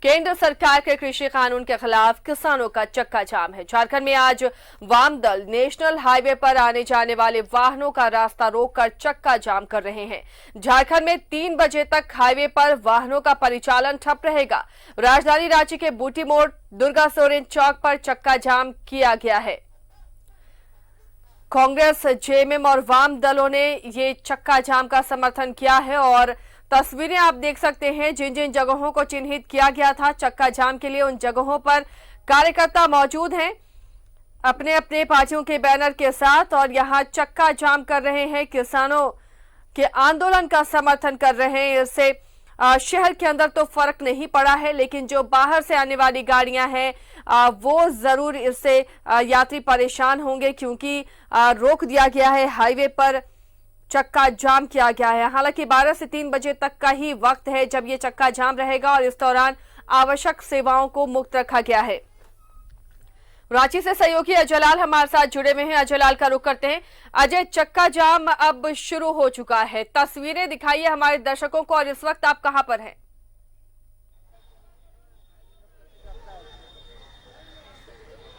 केंद्र सरकार के कृषि कानून के खिलाफ किसानों का चक्का जाम है। झारखंड में आज वाम दल नेशनल हाईवे पर आने जाने वाले वाहनों का रास्ता रोककर चक्का जाम कर रहे हैं। झारखंड में 3 बजे तक हाईवे पर वाहनों का परिचालन ठप रहेगा। राजधानी रांची के बूटी मोड़, दुर्गा सोरेन चौक पर चक्का जाम किया गया है। कांग्रेस, जेएमएम और वाम दलों ने ये चक्का जाम का समर्थन किया है और तस्वीरें आप देख सकते हैं। जिन जिन जगहों को चिन्हित किया गया था चक्का जाम के लिए, उन जगहों पर कार्यकर्ता मौजूद हैं अपने अपने पार्टियों के बैनर के साथ और यहां चक्का जाम कर रहे हैं। किसानों के आंदोलन का समर्थन कर रहे हैं। इससे शहर के अंदर तो फर्क नहीं पड़ा है, लेकिन जो बाहर से आने वाली गाड़ियां हैं वो जरूर इससे यात्री परेशान होंगे, क्योंकि रोक दिया गया है, हाईवे पर चक्का जाम किया गया है। हालांकि 12 से 3 बजे तक का ही वक्त है जब ये चक्का जाम रहेगा और इस दौरान आवश्यक सेवाओं को मुक्त रखा गया है। रांची से सहयोगी अजय लाल हमारे साथ जुड़े हुए हैं। अजय लाल का रुख करते हैं। अजय, चक्का जाम अब शुरू हो चुका है, तस्वीरें दिखाइए हमारे दर्शकों को और इस वक्त आप कहां पर हैं?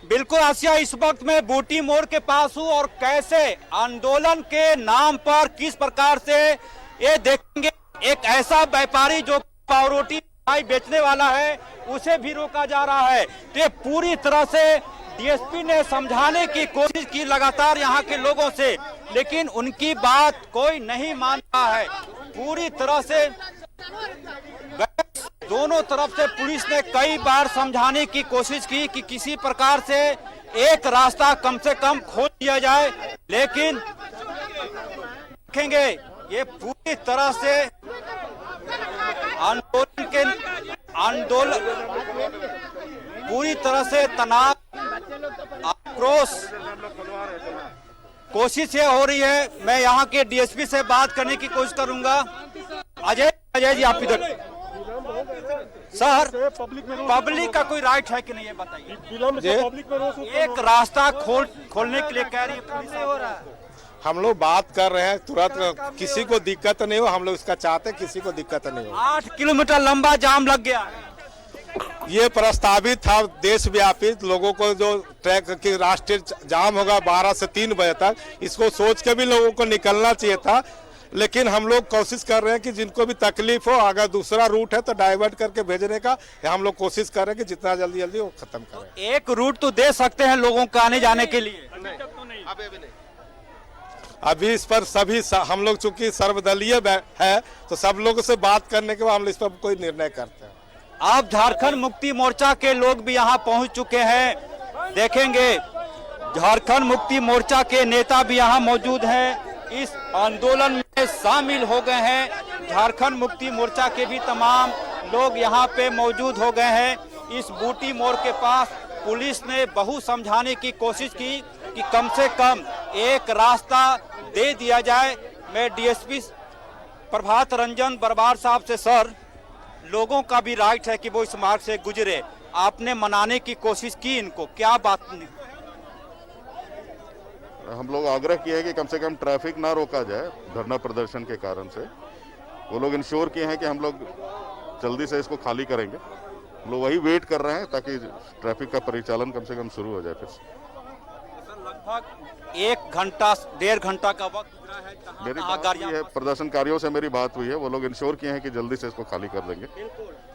बिल्कुल आसिया, इस वक्त मैं बूटी मोड़ के पास हूं और कैसे आंदोलन के नाम पर किस प्रकार से ये देखेंगे, एक ऐसा व्यापारी जो पाव रोटी बेचने वाला है उसे भी रोका जा रहा है। तो ये पूरी तरह से डीएसपी ने समझाने की कोशिश की लगातार यहाँ के लोगों से, लेकिन उनकी बात कोई नहीं मानता है। पूरी तरह से दोनों तरफ से पुलिस ने कई बार समझाने की कोशिश की कि किसी प्रकार से एक रास्ता कम से कम खोल दिया जाए, लेकिन देखेंगे ये पूरी तरह से आंदोलन पूरी तरह से तनाव, आक्रोश, कोशिश ये हो रही है। मैं यहाँ के डीएसपी से बात करने की कोशिश करूंगा। अजय जी, आप इधर सर, पब्लिक का कोई राइट है कि नहीं, ये बताइए। एक रास्ता खोलने के लिए कह रही है पुलिस। हो रहा है, हम लोग बात कर रहे हैं, तुरंत किसी को दिक्कत नहीं हो, हम लोग इसका चाहते हैं किसी को दिक्कत नहीं हो। 8 किलोमीटर लंबा जाम लग गया। ये प्रस्तावित था देशव्यापी लोगों को, जो ट्रैक की राष्ट्रीय जाम होगा 12 से 3 बजे तक, इसको सोच के भी लोगों को निकलना चाहिए था। लेकिन हम लोग कोशिश कर रहे हैं कि जिनको भी तकलीफ हो, अगर दूसरा रूट है तो डाइवर्ट करके भेजने का हम लोग कोशिश कर रहे हैं कि जितना जल्दी जल्दी वो खत्म करें। एक रूट तो दे सकते हैं लोगों को आने जाने के लिए। अभी इस पर सभी हम लोग चूंकि सर्वदलीय है तो सब लोगों से बात करने के बाद हम इस पर कोई निर्णय करते हैं। अब झारखंड मुक्ति मोर्चा के लोग भी यहाँ पहुँच चुके हैं। देखेंगे झारखंड मुक्ति मोर्चा के नेता भी यहाँ मौजूद हैं, इस आंदोलन में शामिल हो गए हैं। झारखंड मुक्ति मोर्चा के भी तमाम लोग यहाँ पे मौजूद हो गए हैं। इस बूटी मोड़ के पास पुलिस ने बहुत समझाने की कोशिश की कि कम से कम एक रास्ता दे दिया जाए। मैं डीएसपी प्रभात रंजन बरबार साहब से, सर, लोगों का भी राइट है कि वो इस मार्ग से गुजरे, आपने मनाने की कोशिश की, इनको क्या बात नहीं? हम लोग आग्रह किया है कि कम से कम ट्रैफिक ना रोका जाए धरना प्रदर्शन के कारण से। वो लोग इंश्योर किए हैं कि हम लोग जल्दी से इसको खाली करेंगे। हम लोग वही वेट कर रहे हैं ताकि ट्रैफिक का परिचालन कम से कम शुरू हो जाए फिर से। लगभग 1 घंटा 1.5 घंटा का वक्त गुजरा है। मेरी बात हुई है, प्रदर्शनकारियों से मेरी बात हुई है, वो लोग इंश्योर किए हैं कि जल्दी से इसको खाली कर देंगे।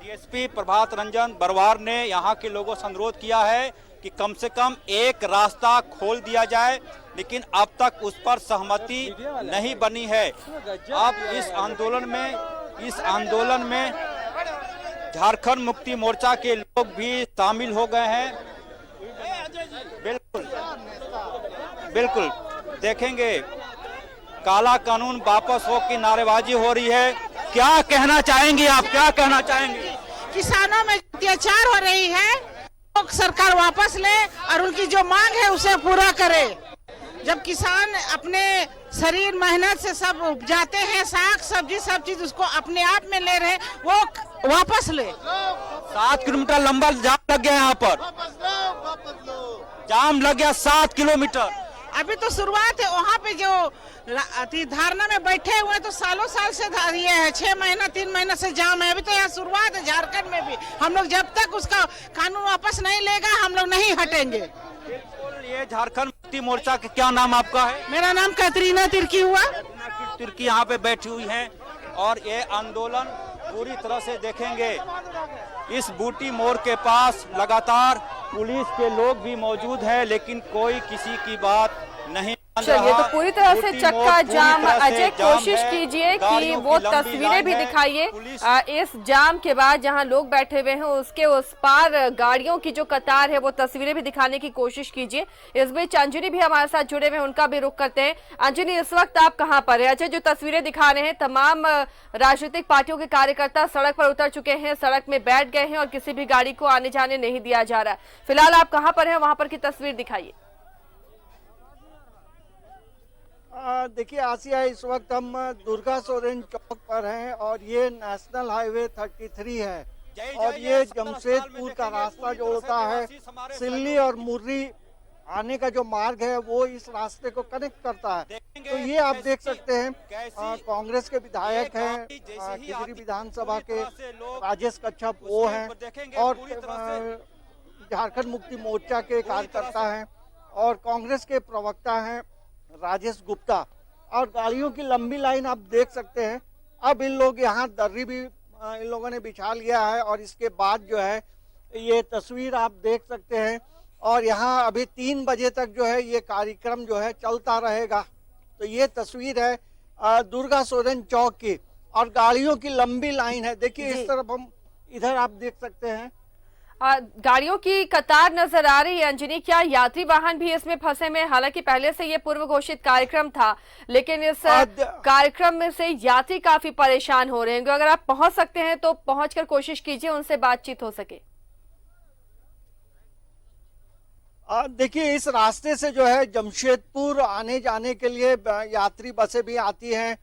डीएसपी प्रभात रंजन बरवार ने यहाँ के लोगों से अनुरोध किया है कि कम से कम एक रास्ता खोल दिया जाए, लेकिन अब तक उस पर सहमति नहीं बनी है। अब इस आंदोलन में झारखंड मुक्ति मोर्चा के लोग भी शामिल हो गए हैं। बिल्कुल देखेंगे काला कानून वापस हो की नारेबाजी हो रही है। क्या कहना चाहेंगे आप, क्या कहना चाहेंगे? किसानों में अत्याचार हो रही है, सरकार वापस ले और उनकी जो मांग है उसे पूरा करे। जब किसान अपने शरीर मेहनत से सब उपजाते हैं, साग सब्जी सब चीज उसको अपने आप में ले रहे, वो वापस ले। 7 किलोमीटर लंबा जाम लग गया, यहाँ पर जाम लग गया 7 किलोमीटर। अभी तो शुरुआत है। वहाँ पे जो धारणा में बैठे हुए हैं तो सालों साल से ये है, 6 महीना 3 महीना से जाम है। अभी तो यहाँ शुरुआत है। झारखंड में भी हम लोग जब तक उसका कानून वापस नहीं लेगा हम लोग नहीं हटेंगे। ये झारखंड मुक्ति मोर्चा का क्या नाम आपका है? मेरा नाम कैटरीना तिर्की हुआ। तिर्की यहाँ पे बैठी हुई हैं और ये आंदोलन पूरी तरह से देखेंगे। इस बूटी मोड़ के पास लगातार पुलिस के लोग भी मौजूद हैं, लेकिन कोई किसी की बात नहीं मान रहा। चलिए, तो पूरी तरह से बूटी चक्का मोड़ पूरी जाम। तरह से अजय, जाम कोशिश है। कीजिए कि गाड़ियों वो की लंबी तस्वीरें लाइन भी है। दिखाइए। पुलिस इस जाम के बाद जहां लोग बैठे हुए हैं उसके उस पार गाड़ियों की जो कतार है वो तस्वीरें भी दिखाने की कोशिश कीजिए। इस बीच अंजनी भी हमारे साथ जुड़े हुए हैं, उनका भी रुख करते हैं। अंजनी, इस वक्त आप कहाँ पर है? अजय, जो तस्वीरें दिखा रहे हैं, तमाम राजनीतिक पार्टियों के कार्यकर्ता सड़क पर उतर चुके हैं, सड़क में बैठ गए हैं और किसी भी गाड़ी को आने जाने नहीं दिया जा रहा है। फिलहाल आप कहाँ पर हैं, वहां पर की तस्वीर दिखाइए। देखिए आसिया, इस वक्त हम दुर्गा सोरेन चौक पर हैं और ये नेशनल हाईवे 33 है और ये जमशेदपुर का रास्ता जोड़ता है। सिल्ली और मुर्री आने का जो मार्ग है वो इस रास्ते को कनेक्ट करता है। तो ये आप देख सकते हैं कांग्रेस के विधायक हैं, खिजरी विधानसभा के राजेश कच्छप वो हैं और झारखंड मुक्ति मोर्चा के कार्यकर्ता हैं और कांग्रेस के प्रवक्ता हैं राजेश गुप्ता। और गाड़ियों की लंबी लाइन आप देख सकते हैं। अब इन लोग यहाँ दर्री भी इन लोगों ने बिछा लिया है और इसके बाद जो है ये तस्वीर आप देख सकते हैं। और यहाँ अभी 3 बजे तक जो है ये कार्यक्रम जो है चलता रहेगा। तो ये तस्वीर है दुर्गा सोरेन चौक की और गाड़ियों की लंबी लाइन है। देखिए इस तरफ हम इधर आप देख सकते हैं गाड़ियों की कतार नजर आ रही है। अंजनी, क्या यात्री वाहन भी इसमें फंसे में? हालांकि पहले से ये पूर्व घोषित कार्यक्रम था, लेकिन इस कार्यक्रम में से यात्री काफी परेशान हो रहे हैं। अगर आप पहुंच सकते हैं तो पहुंचकर कोशिश कीजिए उनसे बातचीत हो सके। देखिए इस रास्ते से जो है जमशेदपुर आने जाने के लिए यात्री बसें भी आती हैं,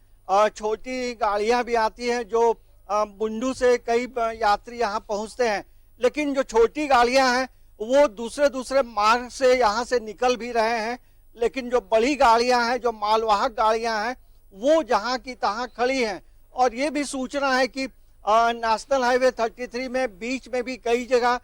छोटी गाड़ियां भी आती हैं जो बुंडू से कई यात्री यहाँ पहुंचते हैं। लेकिन जो छोटी गाड़ियां हैं वो दूसरे मार्ग से यहाँ से निकल भी रहे हैं। लेकिन जो बड़ी गाड़ियां हैं, जो मालवाहक गाड़ियां हैं, वो जहाँ की तहाँ खड़ी हैं। और ये भी सूचना है कि नेशनल हाईवे 33 में बीच में भी कई जगह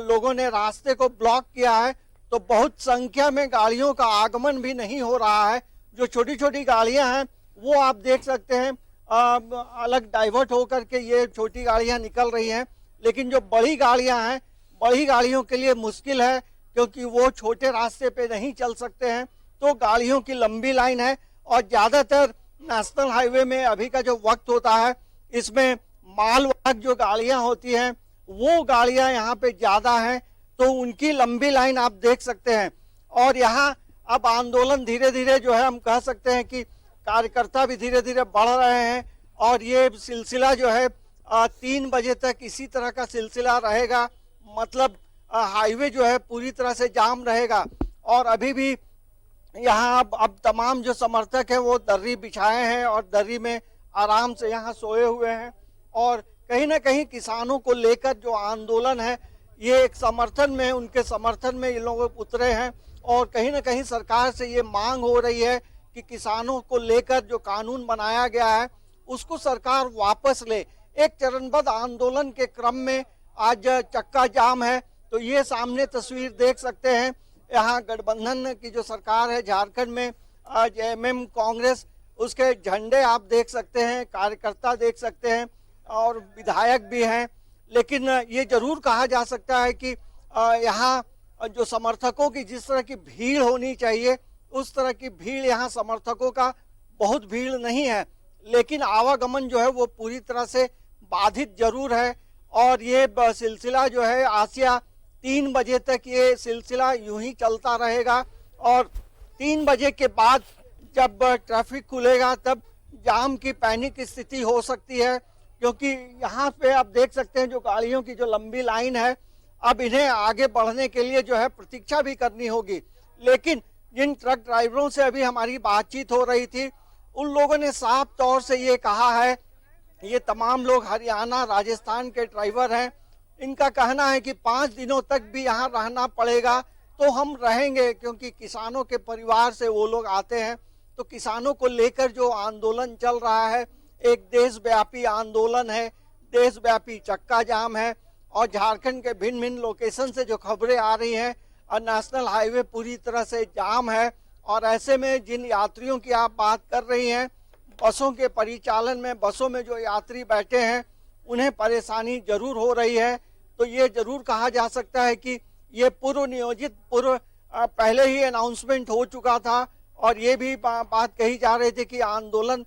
लोगों ने रास्ते को ब्लॉक किया है। तो बहुत संख्या में गाड़ियों का आगमन भी नहीं हो रहा है। जो छोटी छोटी गाड़ियां हैं वो आप देख सकते हैं अलग डाइवर्ट होकर के ये छोटी गाड़ियां निकल रही हैं। लेकिन जो बड़ी गाड़ियां हैं, बड़ी गाड़ियों के लिए मुश्किल है क्योंकि वो छोटे रास्ते पे नहीं चल सकते हैं। तो गाड़ियों की लंबी लाइन है और ज्यादातर नेशनल हाईवे में अभी का जो वक्त होता है इसमें मालवाहक जो गाड़ियां होती हैं वो गाड़ियां यहाँ पे ज्यादा हैं। तो उनकी लंबी लाइन आप देख सकते हैं। और यहाँ अब आंदोलन धीरे धीरे जो है हम कह सकते हैं कि कार्यकर्ता भी धीरे धीरे बढ़ रहे हैं और ये सिलसिला जो है 3 बजे तक इसी तरह का सिलसिला रहेगा। मतलब हाईवे जो है पूरी तरह से जाम रहेगा। और अभी भी यहाँ अब तमाम जो समर्थक हैं वो दर्री बिछाए हैं और दर्री में आराम से यहाँ सोए हुए हैं। और कहीं ना कहीं किसानों को लेकर जो आंदोलन है ये एक समर्थन में, उनके समर्थन में ये लोग उतरे हैं। और कहीं ना कहीं सरकार से ये मांग हो रही है कि किसानों को लेकर जो कानून बनाया गया है उसको सरकार वापस ले। एक चरणबद्ध आंदोलन के क्रम में आज चक्का जाम है। तो ये सामने तस्वीर देख सकते हैं। यहाँ गठबंधन की जो सरकार है झारखंड में, जेएमएम कांग्रेस, उसके झंडे आप देख सकते हैं, कार्यकर्ता देख सकते हैं और विधायक भी हैं। लेकिन ये जरूर कहा जा सकता है कि यहाँ जो समर्थकों की जिस तरह की भीड़ होनी चाहिए उस तरह की भीड़ यहाँ समर्थकों का बहुत भीड़ नहीं है। लेकिन आवागमन जो है वो पूरी तरह से बाधित जरूर है। और ये सिलसिला जो है आसिया 3 बजे तक ये सिलसिला यूं ही चलता रहेगा। और 3 बजे के बाद जब ट्रैफिक खुलेगा तब जाम की पैनिक स्थिति हो सकती है। क्योंकि यहाँ पे आप देख सकते हैं जो गाड़ियों की जो लंबी लाइन है, अब इन्हें आगे बढ़ने के लिए जो है प्रतीक्षा भी करनी होगी। लेकिन जिन ट्रक ड्राइवरों से अभी हमारी बातचीत हो रही थी उन लोगों ने साफ तौर से ये कहा है, ये तमाम लोग हरियाणा राजस्थान के ड्राइवर हैं, इनका कहना है कि 5 दिनों तक भी यहाँ रहना पड़ेगा तो हम रहेंगे, क्योंकि किसानों के परिवार से वो लोग आते हैं। तो किसानों को लेकर जो आंदोलन चल रहा है, एक देशव्यापी आंदोलन है, देशव्यापी चक्का जाम है। और झारखंड के भिन्न भिन्न लोकेशन से जो खबरें आ रही हैं, और नेशनल हाईवे पूरी तरह से जाम है। और ऐसे में जिन यात्रियों की आप बात कर रही हैं, बसों के परिचालन में, बसों में जो यात्री बैठे हैं उन्हें परेशानी जरूर हो रही है। तो ये जरूर कहा जा सकता है कि ये पूर्व नियोजित, पहले ही अनाउंसमेंट हो चुका था। और ये भी बात कही जा रही थी कि आंदोलन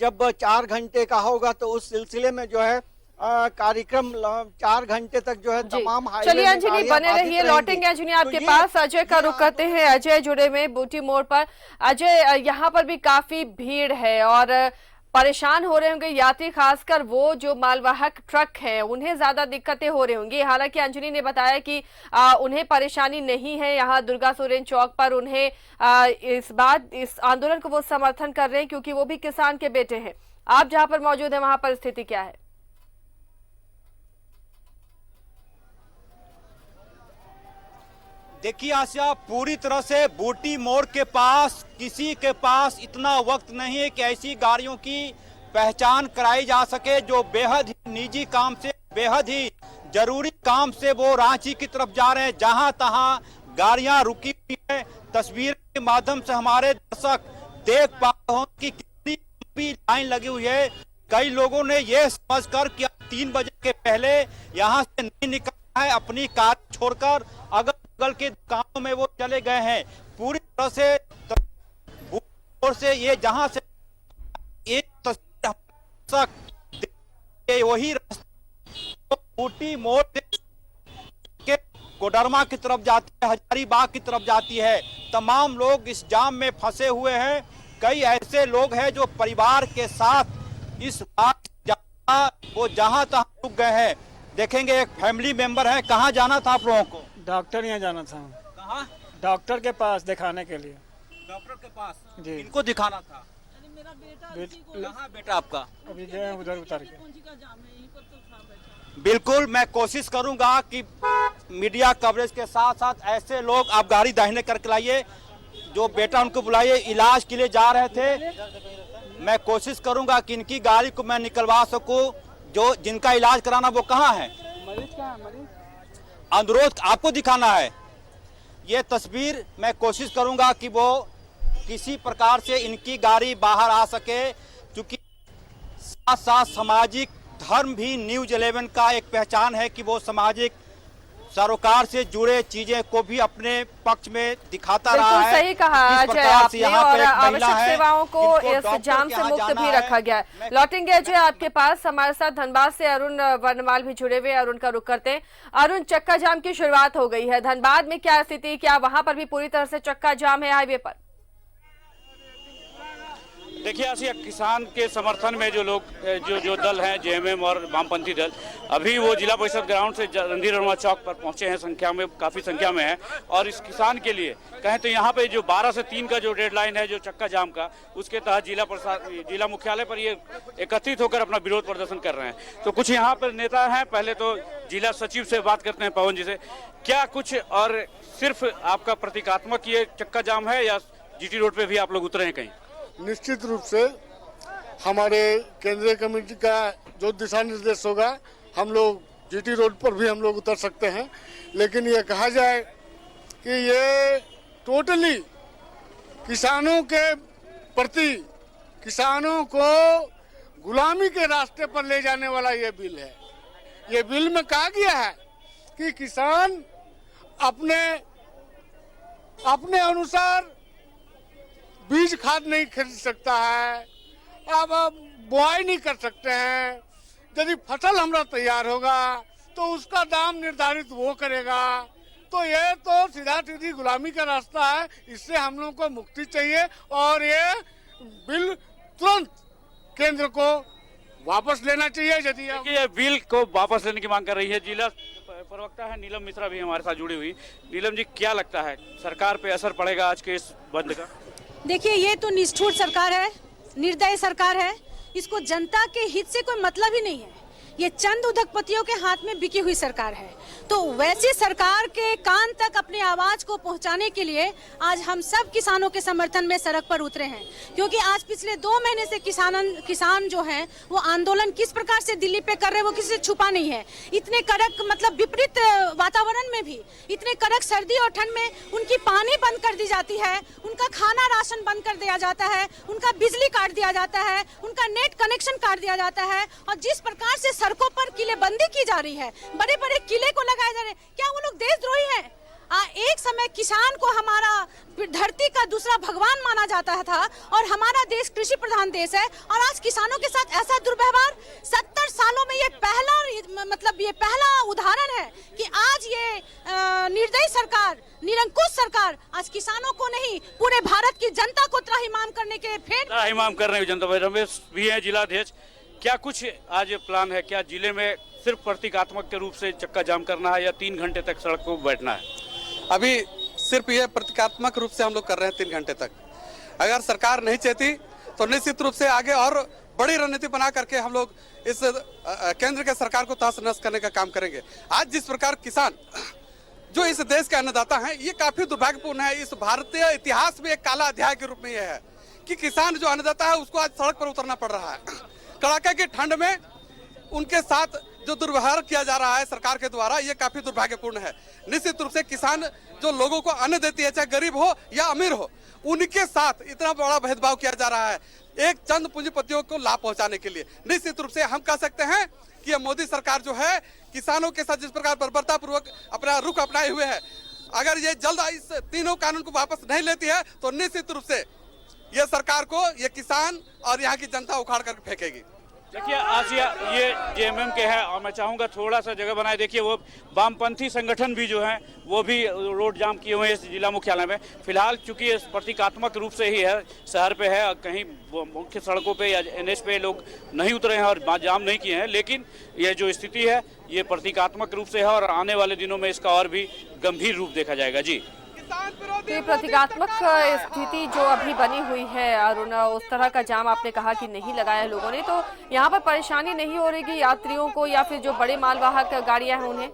जब 4 घंटे का होगा तो उस सिलसिले में जो है कार्यक्रम 4 घंटे तक जो है तमाम हाईवे। चलिए अंजनी बने रहिए, लौटेंगे अंजनी आपके पास। अजय का रुख करते हैं। अजय जुड़े हुए बूटी मोड़ पर। अजय, यहाँ पर भी काफी भीड़ है और परेशान हो रहे होंगे यात्री, खासकर वो जो मालवाहक ट्रक हैं उन्हें ज्यादा दिक्कतें हो रही होंगी। हालांकि अंजनी ने बताया कि उन्हें परेशानी नहीं है। यहाँ दुर्गा सोरेन चौक पर उन्हें इस आंदोलन को वो समर्थन कर रहे हैं क्योंकि वो भी किसान के बेटे हैं। आप जहाँ पर मौजूद है वहां पर स्थिति क्या है? देखिए आसिया, पूरी तरह से बूटी मोड़ के पास किसी के पास इतना वक्त नहीं है कि ऐसी गाड़ियों की पहचान कराई जा सके जो बेहद ही निजी काम से, बेहद ही जरूरी काम से वो रांची की तरफ जा रहे हैं। जहां तहां गाड़ियां रुकी हुई है। तस्वीर के माध्यम से हमारे दर्शक देख पा रहे हो कि कितनी लंबी लाइन लगी हुई है। कई लोगों ने यह समझकर कि 3 बजे के पहले यहाँ से नहीं निकलना है, अपनी कार छोड़कर अगल बगल के दुकानों में वो चले गए हैं। पूरी तरह से ये जहां से एक तस्वीर वही रास्ता बूटी मोड़ के कोडरमा की तरफ जाती है, हजारीबाग की तरफ जाती है। तमाम लोग इस जाम में फंसे हुए हैं। कई ऐसे लोग हैं जो परिवार के साथ इस वो जहां तहां रुक गए हैं। देखेंगे एक फैमिली मेंबर है। कहाँ जाना था आप लोगों को? डॉक्टर यहाँ जाना था। कहाँ? डॉक्टर के पास दिखाने के लिए। डॉक्टर के पास जी। इनको दिखाना था। बेटा कहाँ बेटा आपका? अभी गए उधर उतर के। बिल्कुल, मैं कोशिश करूंगा कि मीडिया कवरेज के साथ साथ ऐसे लोग, आप गाड़ी दाहिने करके लाइए, जो बेटा उनको बुलाइए, इलाज के लिए जा रहे थे। मैं कोशिश करूंगा कि इनकी गाड़ी को मैं निकलवा सकूं। जो जिनका इलाज कराना वो कहाँ है? मरीज कहाँ है? मरीज अनुरोध आपको दिखाना है। ये तस्वीर मैं कोशिश करूंगा कि वो किसी प्रकार से इनकी गाड़ी बाहर आ सके, क्योंकि साथ साथ सामाजिक धर्म भी न्यूज 11 का एक पहचान है कि वो सामाजिक सरोकार से जुड़े चीजें को भी अपने पक्ष में दिखाता रहा है। सही कहा अजय आपने। और आवश्यक सेवाओं को इस जाम से मुक्त भी रखा गया है। लौटेंगे अजय आपके पास। हमारे साथ धनबाद से अरुण वर्णवाल भी जुड़े हुए। अरुण का रुख करते हैं। अरुण, चक्का जाम की शुरुआत हो गई है, धनबाद में क्या स्थिति, क्या वहां पर भी पूरी तरह से चक्का जाम है हाईवे पर? देखिए आसिया, किसान के समर्थन में जो लोग जो दल हैं, जेएमएम और वामपंथी दल, अभी वो जिला परिषद ग्राउंड से रणधीर वर्मा चौक पर पहुंचे हैं। संख्या में काफ़ी संख्या में है। और इस किसान के लिए कहें तो यहाँ पे जो 12 से 3 का जो डेडलाइन है जो चक्का जाम का, उसके तहत जिला मुख्यालय पर ये एकत्रित होकर अपना विरोध प्रदर्शन कर रहे हैं। तो कुछ यहाँ पर नेता हैं। पहले तो जिला सचिव से बात करते हैं, पवन जी से। क्या कुछ, और सिर्फ आपका प्रतीकात्मक ये चक्का जाम है या जीटी रोड पे भी आप लोग उतरे हैं कहीं? निश्चित रूप से हमारे केंद्रीय कमेटी का जो दिशा निर्देश होगा, हम लोग जीटी रोड पर भी हम लोग उतर सकते हैं। लेकिन ये कहा जाए कि ये टोटली किसानों के प्रति, किसानों को गुलामी के रास्ते पर ले जाने वाला ये बिल है। ये बिल में कहा गया है कि किसान अपने अनुसार बीज खाद नहीं खरीद सकता है, अब बुआई नहीं कर सकते हैं। यदि फसल हमारा तैयार होगा तो उसका दाम निर्धारित वो करेगा। तो ये तो सीधा सीधी गुलामी का रास्ता है। इससे हम लोगों को मुक्ति चाहिए और ये बिल तुरंत केंद्र को वापस लेना चाहिए। यदि ये बिल को वापस लेने की मांग कर रही है। जिला प्रवक्ता है नीलम मिश्रा भी हमारे साथ जुड़ी हुई। नीलम जी, क्या लगता है सरकार पे असर पड़ेगा आज के इस बंद का? देखिए, ये तो निष्ठुर सरकार है, निर्दयी सरकार है। इसको जनता के हित से कोई मतलब ही नहीं है। ये चंद उद्योगपतियों के हाथ में बिकी हुई सरकार है। तो वैसी सरकार के कान तक अपनी आवाज को पहुंचाने के लिए आज हम सब किसानों के समर्थन में सड़क पर उतरे हैं, क्योंकि आज पिछले 2 महीने से किसान जो हैं वो आंदोलन किस प्रकार से दिल्ली पे कर रहे हैं वो किसी से छुपा नहीं है। इतने कड़क मतलब विपरीत वातावरण में भी, इतने कड़क सर्दी और ठंड में उनकी पानी बंद कर दी जाती है, उनका खाना राशन बंद कर दिया जाता है, उनका बिजली काट दिया जाता है, उनका नेट कनेक्शन काट दिया जाता है। और जिस प्रकार से सड़कों पर किलेबंदी की जा रही है, बड़े बड़े किले को लगाए जा रहे हैं, क्या वो लोग देशद्रोही हैं? एक समय किसान को हमारा धरती का दूसरा भगवान माना जाता था और हमारा देश कृषि प्रधान देश है, और आज किसानों के साथ ऐसा दुर्व्यवहार 70 सालों में ये पहला उदाहरण है कि आज ये निर्दयी सरकार, निरंकुश सरकार आज किसानों को नहीं पूरे भारत की जनता को त्राहिमाम करने के त्राहिमाम कर रहे हैं जनता। रमेश भी है जिलाध्यक्ष, क्या कुछ आज प्लान है? क्या जिले में सिर्फ प्रतीकात्मक के रूप से चक्का जाम करना है या 3 घंटे तक सड़क को बैठना है? अभी सिर्फ ये प्रतीकात्मक रूप से हम लोग कर रहे हैं 3 घंटे तक। अगर सरकार नहीं चाहती तो निश्चित रूप से आगे और बड़ी रणनीति बना करके हम लोग इस केंद्र के सरकार को तहस नहस करने का काम करेंगे। आज जिस प्रकार किसान जो इस देश के अन्नदाता हैं, ये काफी दुर्भाग्यपूर्ण है। इस भारतीय इतिहास में एक काला अध्याय के रूप में यह है कि किसान जो अन्नदाता है उसको आज सड़क पर उतरना पड़ रहा है। कड़ाके की ठंड में उनके साथ जो दुर्व्यवहार किया जा रहा है सरकार के द्वारा, ये काफी दुर्भाग्यपूर्ण है। निश्चित रूप से किसान जो लोगों को अन्न देती है, चाहे गरीब हो या अमीर हो, उनके साथ इतना बड़ा भेदभाव किया जा रहा है एक चंद पूंजीपतियों को लाभ पहुंचाने के लिए। निश्चित रूप से हम कह सकते हैं कि ये मोदी सरकार जो है किसानों के साथ जिस प्रकार बर्बरता पूर्वक अपना रुख अपनाए हुए है, अगर ये जल्द इस तीनों कानून को वापस नहीं लेती है तो निश्चित रूप से ये सरकार को ये किसान और यहाँ की जनता उखाड़ कर फेंकेगी। देखिए आसिया, ये जेएमएम के हैं और मैं चाहूँगा थोड़ा सा जगह बनाए। देखिए वो वामपंथी संगठन भी जो हैं वो भी रोड जाम किए हुए हैं इस जिला मुख्यालय में। फिलहाल चूंकि ये प्रतीकात्मक रूप से ही है, शहर पे है, कहीं मुख्य सड़कों पे या एनएच पे लोग नहीं उतरे हैं और जाम नहीं किए हैं, लेकिन ये जो स्थिति है ये प्रतीकात्मक रूप से है और आने वाले दिनों में इसका और भी गंभीर रूप देखा जाएगा। जी, तो प्रतीकात्मक स्थिति जो अभी बनी हुई है अरुण, उस तरह का जाम आपने कहा कि नहीं लगाया लोगों ने, तो यहाँ पर परेशानी नहीं हो रही कि यात्रियों को या फिर जो बड़े मालवाहक गाड़ियां हैं उन्हें?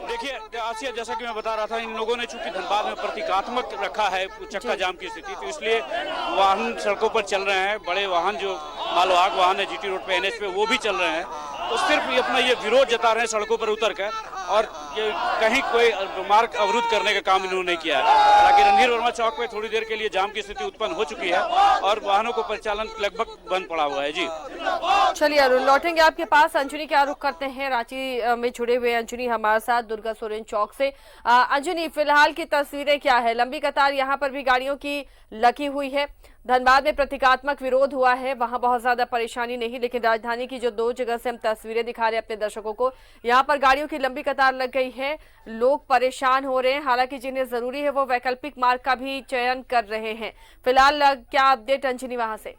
देखिए आसिया, जैसा कि मैं बता रहा था, इन लोगों ने चूंकि धनबाद में प्रतीकात्मक रखा है चक्का जाम की स्थिति, तो इसलिए वाहन सड़कों पर चल रहे हैं। बड़े वाहन जो मालवाहक वाहन है जीटी रोड पे, एनएच पे, वो भी चल रहे हैं। तो सिर्फ ये अपना ये विरोध जता रहे हैं सड़कों पर उतर कर, और ये कहीं कोई मार्ग अवरुद्ध करने का काम इन्होंने नहीं किया है। हालांकि रणधीर वर्मा चौक पे थोड़ी देर के लिए जाम की स्थिति उत्पन्न हो चुकी है और वाहनों को परिचालन लगभग बंद पड़ा हुआ है। जी चलिए अरुण, लौटेंगे आपके पास। अंजनी क्या रुख करते हैं? रांची में जुड़े हुए अंजनी हमारे साथ दुर्गा सोरेन चौक से। अंजनी, फिलहाल की तस्वीरें क्या है? लंबी कतार यहाँ पर भी गाड़ियों की लगी हुई है। धनबाद में प्रतीकात्मक विरोध हुआ है, वहां बहुत ज्यादा परेशानी नहीं, लेकिन राजधानी की जो 2 जगह से हम तस्वीरें दिखा रहे हैं अपने दर्शकों को, यहाँ पर गाड़ियों की लंबी कतार लग गई है, लोग परेशान हो रहे हैं। हालांकि जिन्हें जरूरी है वो वैकल्पिक मार्ग का भी चयन कर रहे हैं। फिलहाल क्या अपडेट अंजनी वहां से?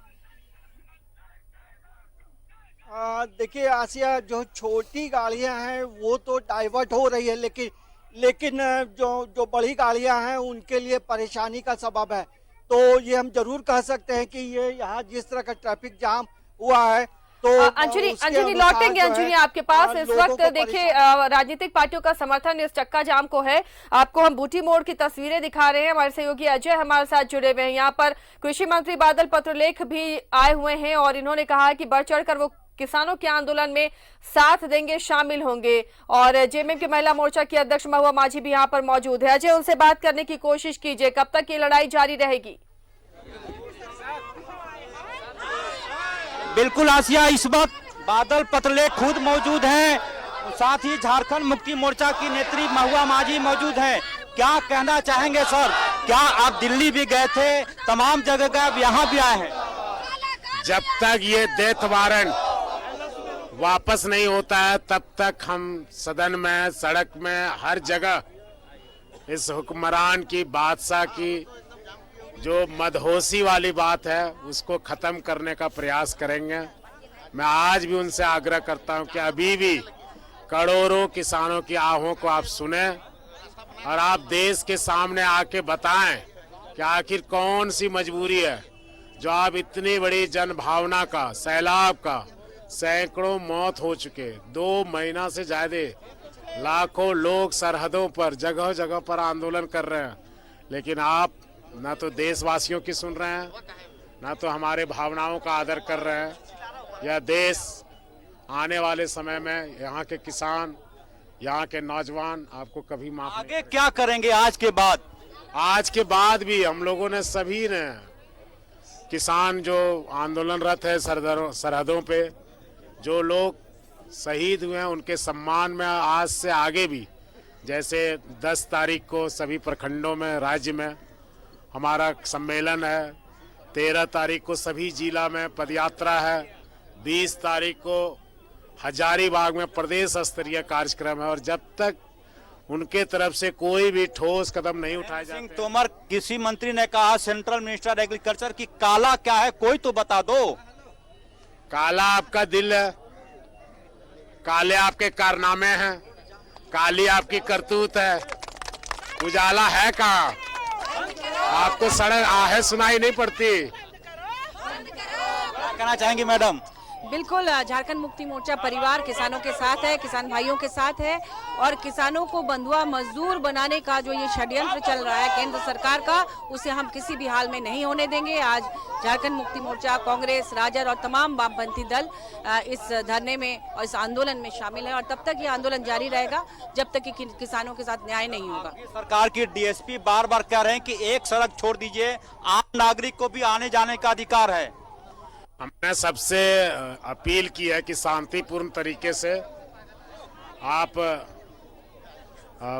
देखिए आसिया, जो छोटी गाड़ियां हैं वो तो डाइवर्ट हो रही है, लेकिन जो बड़ी गाड़ियां हैं उनके लिए परेशानी का सबब है। तो ये हम जरूर कह सकते हैं कि ये यहाँ जिस तरह का ट्रैफिक जाम हुआ है, तो अंजनी लौटेंगे अंजनी आपके पास। इस वक्त देखिए राजनीतिक पार्टियों का समर्थन इस चक्का जाम को है। आपको हम बूटी मोड़ की तस्वीरें दिखा रहे हैं, हमारे सहयोगी अजय हमारे साथ जुड़े हुए हैं। यहाँ पर कृषि मंत्री बादल पत्रलेख भी आए हुए हैं और इन्होंने कहा कि बढ़ चढ़ कर वो किसानों के आंदोलन में साथ देंगे, शामिल होंगे। और जेएमएम के महिला मोर्चा की अध्यक्ष महुआ माझी भी यहाँ पर मौजूद है। अजय, उनसे बात करने की कोशिश कीजिए, कब तक ये लड़ाई जारी रहेगी? बिल्कुल आसिया, इस वक्त बादल पत्रलेख खुद मौजूद हैं, साथ ही झारखंड मुक्ति मोर्चा की नेत्री महुआ माझी मौजूद हैं। क्या कहना चाहेंगे सर? क्या आप दिल्ली भी गए थे, तमाम जगह गए, अब यहाँ भी आए हैं? जब तक ये डेथ वारंट वापस नहीं होता है तब तक हम सदन में, सड़क में, हर जगह इस हुक्मरान की, बादशाह की जो मदहोशी वाली बात है उसको खत्म करने का प्रयास करेंगे। मैं आज भी उनसे आग्रह करता हूं कि अभी भी करोड़ों किसानों की आहों को आप सुने और आप देश के सामने आके बताएं कि आखिर कौन सी मजबूरी है जो आप इतनी बड़ी जन भावना का, सैलाब का, सैकड़ों मौत हो चुके, 2 महीना से ज्यादा लाखों लोग सरहदों पर जगह जगह पर आंदोलन कर रहे हैं, लेकिन आप ना तो देशवासियों की सुन रहे हैं, ना तो हमारे भावनाओं का आदर कर रहे हैं। यह देश आने वाले समय में यहाँ के किसान, यहाँ के नौजवान आपको कभी माफ नहीं। आगे क्या करेंगे आज के बाद? आज के बाद भी हम लोगों ने, सभी ने, किसान जो आंदोलनरत है सरहदों पे, जो लोग शहीद हुए हैं, उनके सम्मान में आज से आगे भी, जैसे 10 तारीख को सभी प्रखंडों में, राज्य में हमारा सम्मेलन है, 13 तारीख को सभी जिला में पदयात्रा है, 20 तारीख को हजारीबाग में प्रदेश स्तरीय कार्यक्रम है, और जब तक उनके तरफ से कोई भी ठोस कदम नहीं उठाया जाता। सिंह तोमर कृषि मंत्री ने कहा, सेंट्रल मिनिस्टर एग्रीकल्चर की काला क्या है, कोई तो बता दो। काला आपका दिल है, काले आपके कारनामे हैं, काली आपकी करतूत है। उजाला है कहाँ? आपको सड़क आहे सुनाई नहीं पड़ती। क्या कहना चाहेंगी मैडम? बिल्कुल, झारखंड मुक्ति मोर्चा परिवार किसानों के साथ है, किसान भाइयों के साथ है, और किसानों को बंधुआ मजदूर बनाने का जो ये षड्यंत्र चल रहा है केंद्र सरकार का, उसे हम किसी भी हाल में नहीं होने देंगे। आज झारखंड मुक्ति मोर्चा, कांग्रेस, राजद और तमाम वामपंथी दल इस धरने में और इस आंदोलन में शामिल है, और तब तक ये आंदोलन जारी रहेगा जब तक कि किसानों के साथ न्याय नहीं होगा। सरकार की डीएसपी बार बार कह रहे हैं कि एक सड़क छोड़ दीजिए, आम नागरिक को भी आने जाने का अधिकार है। हमने सबसे अपील की है कि शांतिपूर्ण तरीके से आप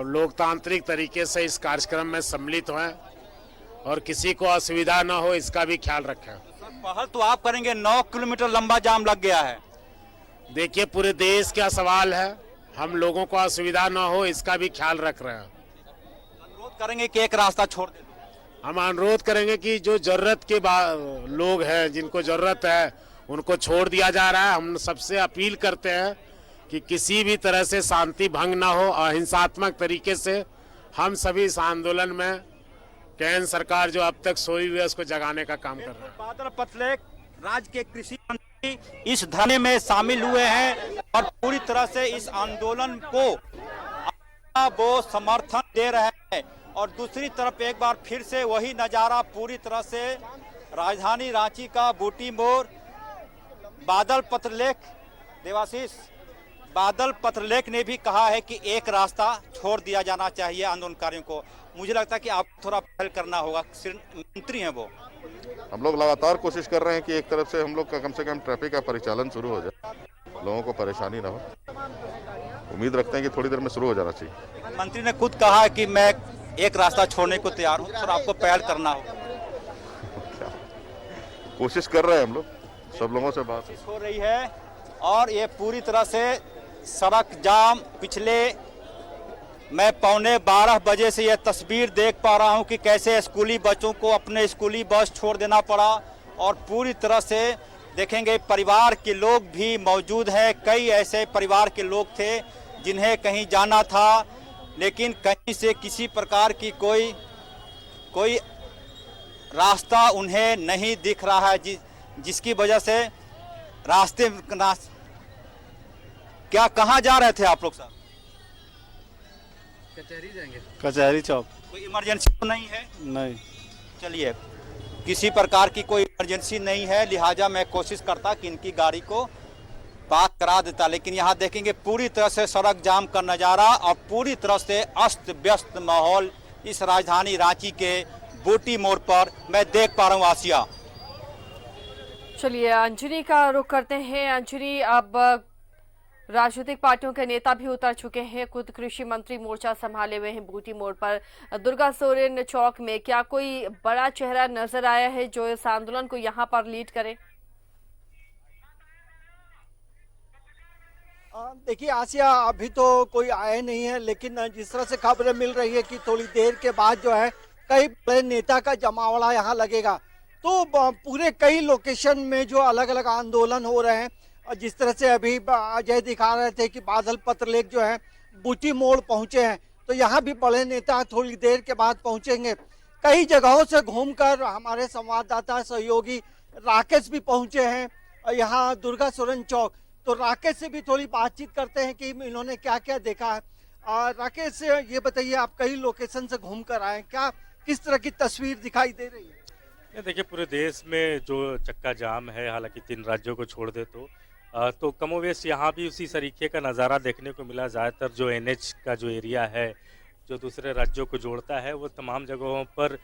लोकतांत्रिक तरीके से इस कार्यक्रम में सम्मिलित हों और किसी को असुविधा न हो, इसका भी ख्याल रखें। पहल तो आप करेंगे, 9 किलोमीटर लंबा जाम लग गया है। देखिए, पूरे देश का सवाल है, हम लोगों को असुविधा न हो, इसका भी ख्याल रख रहे हैं। अनुरोध करेंगे कि एक रास्ता छोड़ दें। हम अनुरोध करेंगे कि जो जरूरत के लोग हैं, जिनको जरूरत है, उनको छोड़ दिया जा रहा है। हम सबसे अपील करते हैं कि किसी भी तरह से शांति भंग ना हो, अहिंसात्मक तरीके से हम सभी इस आंदोलन में, केंद्र सरकार जो अब तक सोई हुई है उसको जगाने का काम कर रहा है। बादल पत्रलेख राज्य के कृषि मंत्री इस धरने में शामिल हुए हैं और पूरी तरह से इस आंदोलन को वो समर्थन दे रहे हैं। और दूसरी तरफ एक बार फिर से वही नजारा पूरी तरह से राजधानी रांची का बूटी मोड़, बादल पत्रलेख, देवाशीष, बादल पत्रलेख ने भी कहा है कि एक रास्ता छोड़ दिया जाना चाहिए आंदोलनकारियों को। मुझे लगता है कि आप थोड़ा पहल करना होगा, मंत्री हैं वो। हम लोग लगातार कोशिश कर रहे हैं कि एक तरफ से हम लोग का कम से कम ट्रैफिक का परिचालन शुरू हो जाए, लोगों को परेशानी ना हो। उम्मीद रखते हैं कि थोड़ी देर में शुरू हो जाना चाहिए। मंत्री ने खुद कहा है कि मैं एक रास्ता छोड़ने को तैयार हूँ, थोड़ा आपको पहल करना होगा। कोशिश कर रहे हैं हम लोग, सब लोगों से बात हो रही है। और ये पूरी तरह से सड़क जाम, पिछले मैं 11:15 बजे से यह तस्वीर देख पा रहा हूं कि कैसे स्कूली बच्चों को अपने स्कूली बस छोड़ देना पड़ा। और पूरी तरह से देखेंगे परिवार के लोग भी मौजूद हैं। कई ऐसे परिवार के लोग थे जिन्हें कहीं जाना था, लेकिन कहीं से किसी प्रकार की कोई रास्ता उन्हें नहीं दिख रहा है, जिसकी वजह से रास्ते क्या कहाँ जा रहे थे आप लोग? साहब कचहरी जाएंगे। कचहरी चौक। कोई इमरजेंसी तो नहीं है? नहीं। चलिए, किसी प्रकार की कोई इमरजेंसी नहीं है, लिहाजा मैं कोशिश करता कि इनकी गाड़ी को पास करा देता। लेकिन यहाँ देखेंगे पूरी तरह से सड़क जाम का नज़ारा और पूरी तरह से अस्त व्यस्त माहौल इस राजधानी रांची के बूटी मोड़ पर मैं देख पा रहा हूँ। आसिया, चलिए अंजनी का रुख करते हैं। अंजनी, अब राजनीतिक पार्टियों के नेता भी उतर चुके हैं, खुद कृषि मंत्री मोर्चा संभाले हुए हैं बूटी मोड़ पर। दुर्गा सोरेन चौक में क्या कोई बड़ा चेहरा नजर आया है जो इस आंदोलन को यहां पर लीड करे? देखिए आसिया, अभी तो कोई आया नहीं है, लेकिन जिस तरह से खबरें मिल रही है कि थोड़ी देर के बाद जो है कई बड़े नेता का जमावड़ा यहाँ लगेगा। तो पूरे कई लोकेशन में जो अलग अलग आंदोलन हो रहे हैं, और जिस तरह से अभी अजय दिखा रहे थे कि बादल पत्रलेख जो है बूटी मोड़ पहुंचे हैं, तो यहाँ भी बड़े नेता थोड़ी देर के बाद पहुंचेंगे। कई जगहों से घूमकर हमारे संवाददाता सहयोगी राकेश भी पहुंचे हैं यहाँ दुर्गा सुरन चौक। तो राकेश से भी थोड़ी बातचीत करते हैं कि इन्होंने क्या क्या देखा है। राकेश, ये बताइए, आप कई लोकेशन से घूम कर आए, क्या किस तरह की तस्वीर दिखाई दे रही है? देखिए, पूरे देश में जो चक्का जाम है, हालांकि 3 राज्यों को छोड़ दे तो कमोवेश यहाँ भी उसी तरीके का नज़ारा देखने को मिला। ज़्यादातर जो NH का जो एरिया है जो दूसरे राज्यों को जोड़ता है, वो तमाम जगहों पर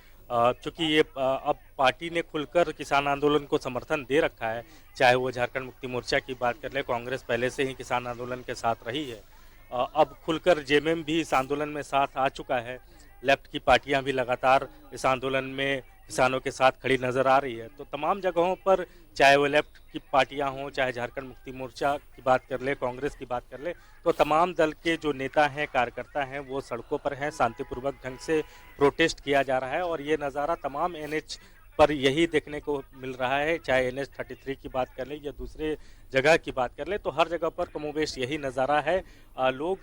चूँकि ये अब पार्टी ने खुलकर किसान आंदोलन को समर्थन दे रखा है। चाहे वो झारखंड मुक्ति मोर्चा की बात कर ले, कांग्रेस पहले से ही किसान आंदोलन के साथ रही है। अब खुलकर JMM भी इस आंदोलन में साथ आ चुका है। लेफ्ट की पार्टियां भी लगातार इस आंदोलन में किसानों के साथ खड़ी नज़र आ रही है। तो तमाम जगहों पर, चाहे वो लेफ्ट की पार्टियां हों, चाहे झारखंड मुक्ति मोर्चा की बात कर ले, कांग्रेस की बात कर ले, तो तमाम दल के जो नेता हैं, कार्यकर्ता हैं, वो सड़कों पर हैं। शांतिपूर्वक ढंग से प्रोटेस्ट किया जा रहा है और ये नज़ारा तमाम NH पर यही देखने को मिल रहा है। चाहे NH 33 की बात कर ले या दूसरे जगह की बात कर ले, तो हर जगह पर कमोवेश यही नज़ारा है। लोग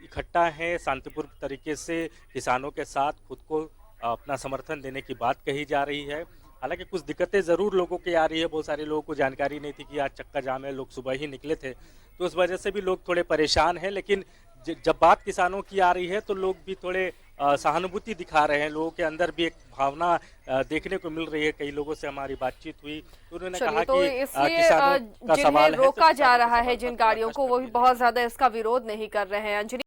इकट्ठा हैं, शांतिपूर्ण तरीके से किसानों के साथ खुद को अपना समर्थन देने की बात कही जा रही है। हालांकि कुछ दिक्कतें ज़रूर लोगों की आ रही है। बहुत सारे लोगों को जानकारी नहीं थी कि आज चक्का जाम है, लोग सुबह ही निकले थे, तो उस वजह से भी लोग थोड़े परेशान हैं। लेकिन जब बात किसानों की आ रही है तो लोग भी थोड़े सहानुभूति दिखा रहे हैं। लोगों के अंदर भी एक भावना देखने को मिल रही है। कई लोगों से हमारी बातचीत हुई तो उन्होंने कहा तो कि इसलिए जिन्हें रोका जा रहा है, जिन गाड़ियों को, वो भी बहुत ज्यादा इसका विरोध नहीं कर रहे हैं।